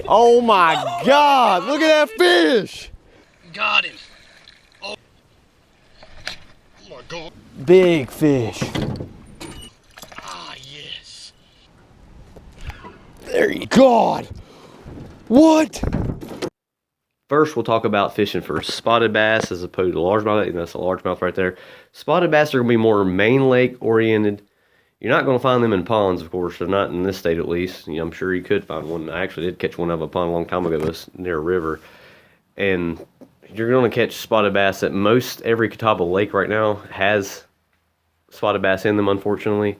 Oh my God, look at that fish. Got him. Oh my God. Big fish. Ah, yes. There you go. What? First, we'll talk about fishing for spotted bass as opposed to largemouth. And that's a largemouth right there. Spotted bass are going to be more main lake oriented. You're not going to find them in ponds, of course. They're not in this state, at least. You know, I'm sure you could find one. I actually did catch one out of a pond a long time ago. It was near a river. And you're going to catch spotted bass at most every Catawba lake right now has spotted bass in them, unfortunately.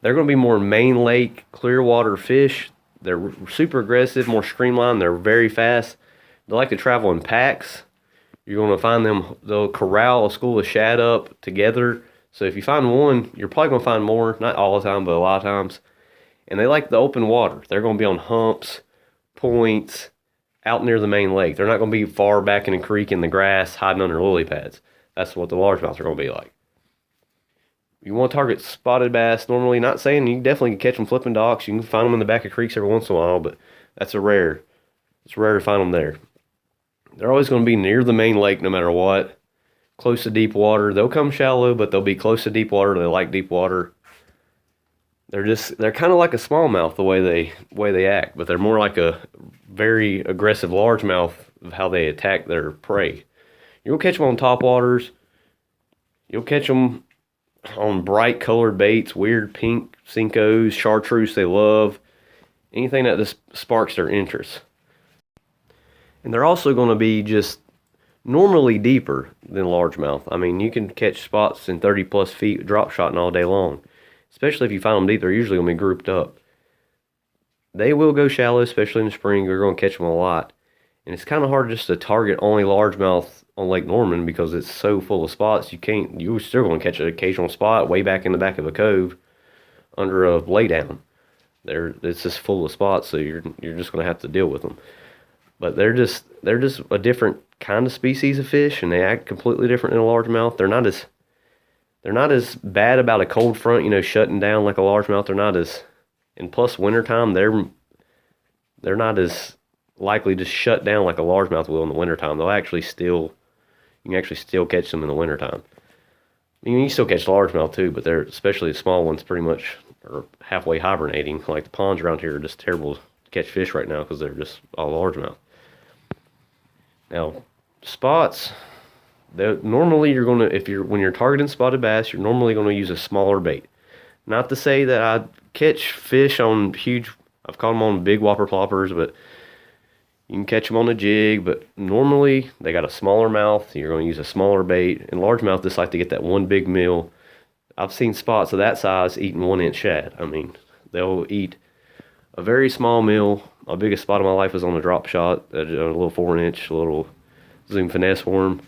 They're going to be more main lake, clear water fish. They're super aggressive, more streamlined. They're very fast. They like to travel in packs. You're going to find them, they'll corral a school of shad up together. So if you find one, you're probably going to find more. Not all the time, but a lot of times. And they like the open water. They're going to be on humps, points, out near the main lake. They're not going to be far back in a creek in the grass, hiding under lily pads. That's what the largemouths are going to be like. You want to target spotted bass normally. Not saying you definitely can catch them flipping docks. You can find them in the back of creeks every once in a while, but that's a rare. It's rare to find them there. They're always going to be near the main lake no matter what. Close to deep water. They'll come shallow, but they'll be close to deep water. They like deep water. They're kind of like a smallmouth the way they act, but they're more like a very aggressive largemouth of how they attack their prey. You'll catch them on top waters. You'll catch them on bright colored baits, weird pink Cincos, chartreuse they love. Anything that just sparks their interest. And they're also going to be just normally deeper than largemouth. I mean, you can catch spots in 30 plus feet drop shotting all day long. Especially if you find them deep, they're usually going to be grouped up. They will go shallow, especially in the spring. You're going to catch them a lot. And it's kind of hard just to target only largemouth on Lake Norman because it's so full of spots. You're still going to catch an occasional spot way back in the back of a cove under a laydown. It's just full of spots, so you're just going to have to deal with them. But they're just a different kind of species of fish, and they act completely different than a largemouth. They're not as bad about a cold front, you know, shutting down like a largemouth. They're not as, and plus wintertime, they're not as likely to shut down like a largemouth will in the wintertime. You can actually still catch them in the wintertime. I mean, you still catch largemouth too, but they're, especially the small ones, pretty much are halfway hibernating. Like the ponds around here are just terrible to catch fish right now because they're just all largemouth. Now, spots, normally when you're targeting spotted bass, you're normally going to use a smaller bait. Not to say that I catch fish on huge, I've caught them on big whopper ploppers, but you can catch them on a jig, but normally they got a smaller mouth. You're going to use a smaller bait, and largemouth just like to get that one big meal. I've seen spots of that size eating 1-inch shad. I mean, they'll eat a very small meal. My biggest spot of my life was on a drop shot, a little 4-inch, a little zoom finesse worm.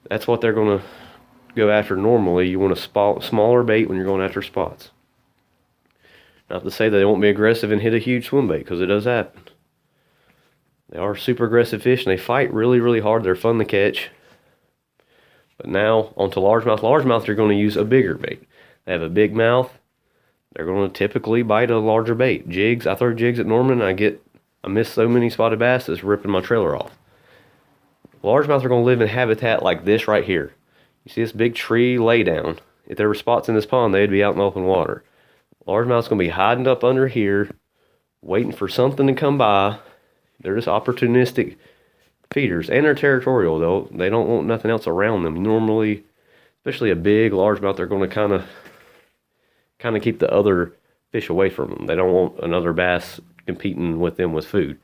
That's what they're going to go after normally. You want a smaller bait when you're going after spots. Not to say that they won't be aggressive and hit a huge swim bait, because it does happen. They are super aggressive fish, and they fight really, really hard. They're fun to catch. But now, onto largemouth. Largemouth, you're going to use a bigger bait. They have a big mouth. They're going to typically bite a larger bait. Jigs, I throw jigs at Norman, and I miss so many spotted bass that's ripping my trailer off. Largemouth are going to live in habitat like this right here. You see this big tree laydown. If there were spots in this pond, they'd be out in the open water. Largemouth's going to be hiding up under here, waiting for something to come by. They're just opportunistic feeders, and they're territorial, though. They don't want nothing else around them. Normally, especially a big largemouth, they're going to kind of keep the other fish away from them. They don't want another bass competing with them with food.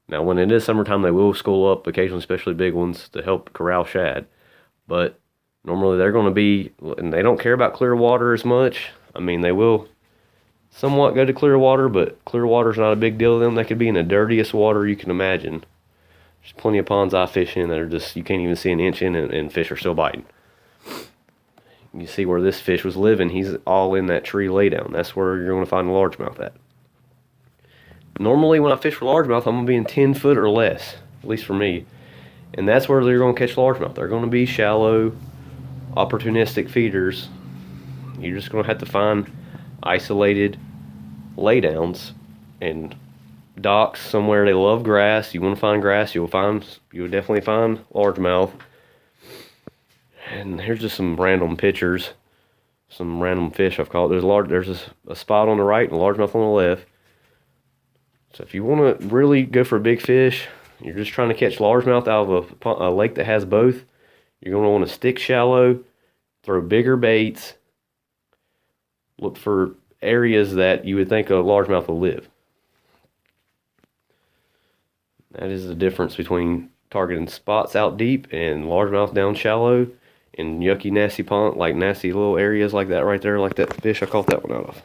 Now, when it is summertime, they will school up occasionally, especially big ones, to help corral shad. But normally they're going to be, and they don't care about clear water as much. I mean, they will somewhat go to clear water, but clear water is not a big deal to them. They could be in the dirtiest water you can imagine. There's plenty of ponds I fish in that are just, you can't even see an inch in, and fish are still biting. You see where this fish was living, he's all in that tree laydown. That's where you're going to find a largemouth at. Normally when I fish for largemouth, I'm going to be in 10 foot or less, at least for me. And that's where they're going to catch largemouth. They're going to be shallow, opportunistic feeders. You're just going to have to find isolated laydowns and docks somewhere they love grass, you want to find grass, you'll definitely find largemouth. And here's just some random pictures, some random fish I've caught. There's a spot on the right and a largemouth on the left. So if you want to really go for a big fish, you're just trying to catch largemouth out of a lake that has both, you're going to want to stick shallow, throw bigger baits, look for areas that you would think a largemouth will live. That is the difference between targeting spots out deep and largemouth down shallow in yucky, nasty pond, like nasty little areas like that right there, like that fish I caught that one out of.